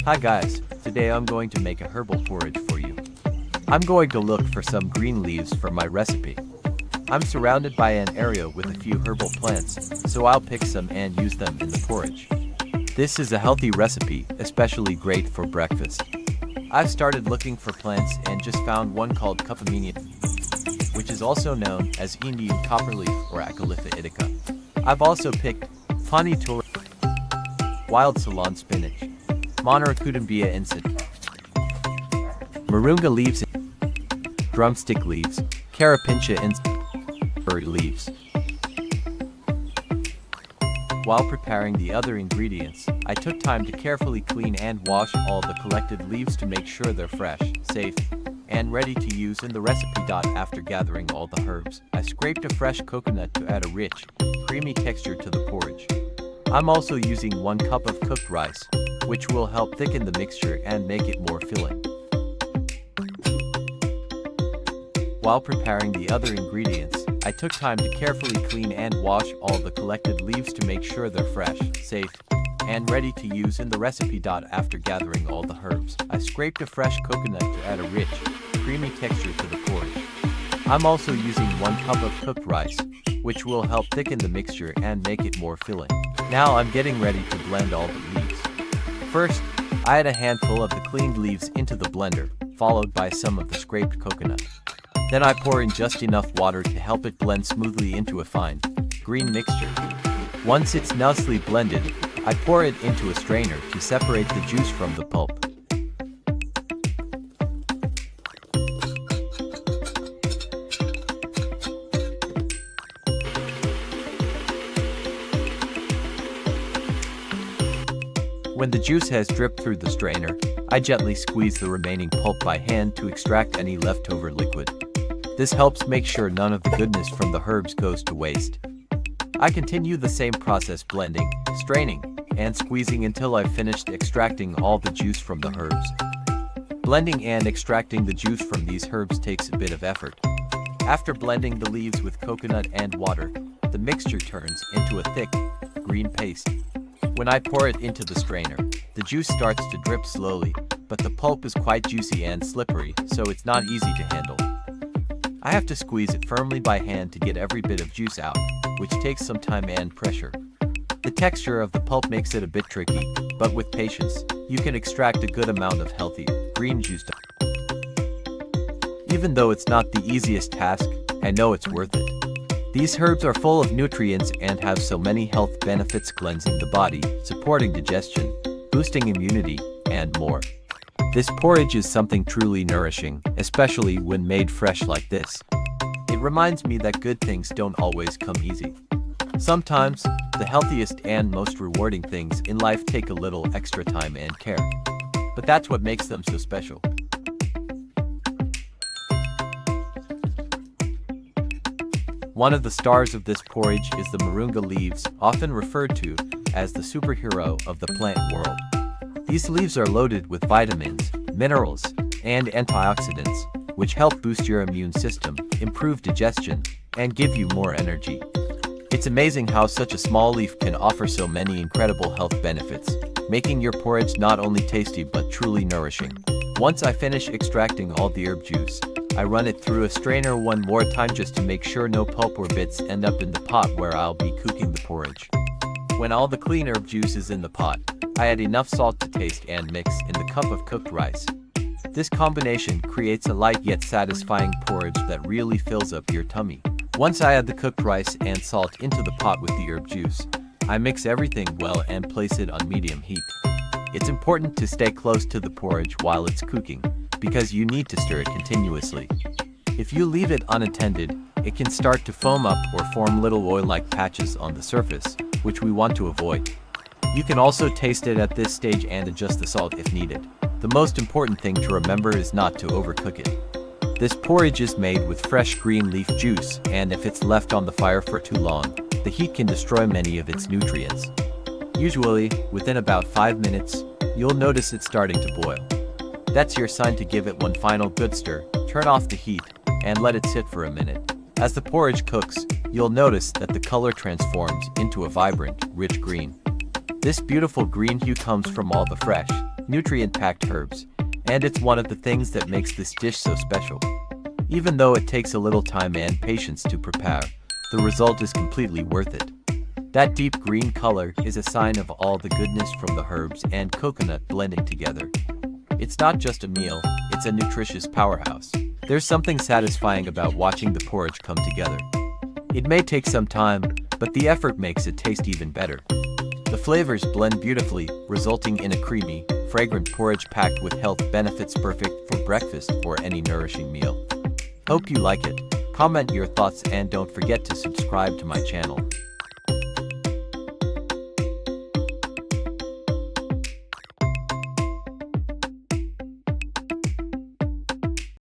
Hi guys, today I'm going to make a herbal porridge for you. I'm going to look for some green leaves for my recipe. I'm surrounded by an area with a few herbal plants, so I'll pick some and use them in the porridge. This is a healthy recipe, especially great for breakfast. I've started looking for plants and just found one called Cupamenia, which is also known as Indian copperleaf or Acalypha indica. I've also picked Pani Tor, wild Ceylon spinach, Monarchudambia incit, Moringa leaves, drumstick leaves, Carapintia incit leaves. While preparing the other ingredients, I took time to carefully clean and wash all the collected leaves to make sure they're fresh, safe, and ready to use in the recipe. After gathering all the herbs, I scraped a fresh coconut to add a rich, creamy texture to the porridge. I'm also using 1 cup of cooked rice, which will help thicken the mixture and make it more filling. While preparing the other ingredients, I took time to carefully clean and wash all the collected leaves to make sure they're fresh, safe, and ready to use in the recipe. After gathering all the herbs, I scraped a fresh coconut to add a rich, creamy texture to the porridge. I'm also using 1 cup of cooked rice, which will help thicken the mixture and make it more filling. Now I'm getting ready to blend all the leaves. First, I add a handful of the cleaned leaves into the blender, followed by some of the scraped coconut. Then I pour in just enough water to help it blend smoothly into a fine, green mixture. Once it's nicely blended, I pour it into a strainer to separate the juice from the pulp. When the juice has dripped through the strainer, I gently squeeze the remaining pulp by hand to extract any leftover liquid. This helps make sure none of the goodness from the herbs goes to waste. I continue the same process, blending, straining, and squeezing until I've finished extracting all the juice from the herbs. Blending and extracting the juice from these herbs takes a bit of effort. After blending the leaves with coconut and water, the mixture turns into a thick, green paste. When I pour it into the strainer, the juice starts to drip slowly, but the pulp is quite juicy and slippery, so it's not easy to handle. I have to squeeze it firmly by hand to get every bit of juice out, which takes some time and pressure. The texture of the pulp makes it a bit tricky, but with patience, you can extract a good amount of healthy, green juice. Even though it's not the easiest task, I know it's worth it. These herbs are full of nutrients and have so many health benefits, cleansing the body, supporting digestion, boosting immunity, and more. This porridge is something truly nourishing, especially when made fresh like this. It reminds me that good things don't always come easy. Sometimes, the healthiest and most rewarding things in life take a little extra time and care. But that's what makes them so special. One of the stars of this porridge is the moringa leaves, often referred to as the superhero of the plant world. These leaves are loaded with vitamins, minerals, and antioxidants, which help boost your immune system, improve digestion, and give you more energy. It's amazing how such a small leaf can offer so many incredible health benefits, making your porridge not only tasty but truly nourishing. Once I finish extracting all the herb juice, I run it through a strainer one more time just to make sure no pulp or bits end up in the pot where I'll be cooking the porridge. When all the clean herb juice is in the pot, I add enough salt to taste and mix in the cup of cooked rice. This combination creates a light yet satisfying porridge that really fills up your tummy. Once I add the cooked rice and salt into the pot with the herb juice, I mix everything well and place it on medium heat. It's important to stay close to the porridge while it's cooking, because you need to stir it continuously. If you leave it unattended, it can start to foam up or form little oil-like patches on the surface, which we want to avoid. You can also taste it at this stage and adjust the salt if needed. The most important thing to remember is not to overcook it. This porridge is made with fresh green leaf juice, and if it's left on the fire for too long, the heat can destroy many of its nutrients. Usually, within about 5 minutes, you'll notice it starting to boil. That's your sign to give it one final good stir, turn off the heat, and let it sit for a minute. As the porridge cooks, you'll notice that the color transforms into a vibrant, rich green. This beautiful green hue comes from all the fresh, nutrient-packed herbs, and it's one of the things that makes this dish so special. Even though it takes a little time and patience to prepare, the result is completely worth it. That deep green color is a sign of all the goodness from the herbs and coconut blending together. It's not just a meal, it's a nutritious powerhouse. There's something satisfying about watching the porridge come together. It may take some time, but the effort makes it taste even better. The flavors blend beautifully, resulting in a creamy, fragrant porridge packed with health benefits perfect for breakfast or any nourishing meal. Hope you like it. Comment your thoughts and don't forget to subscribe to my channel.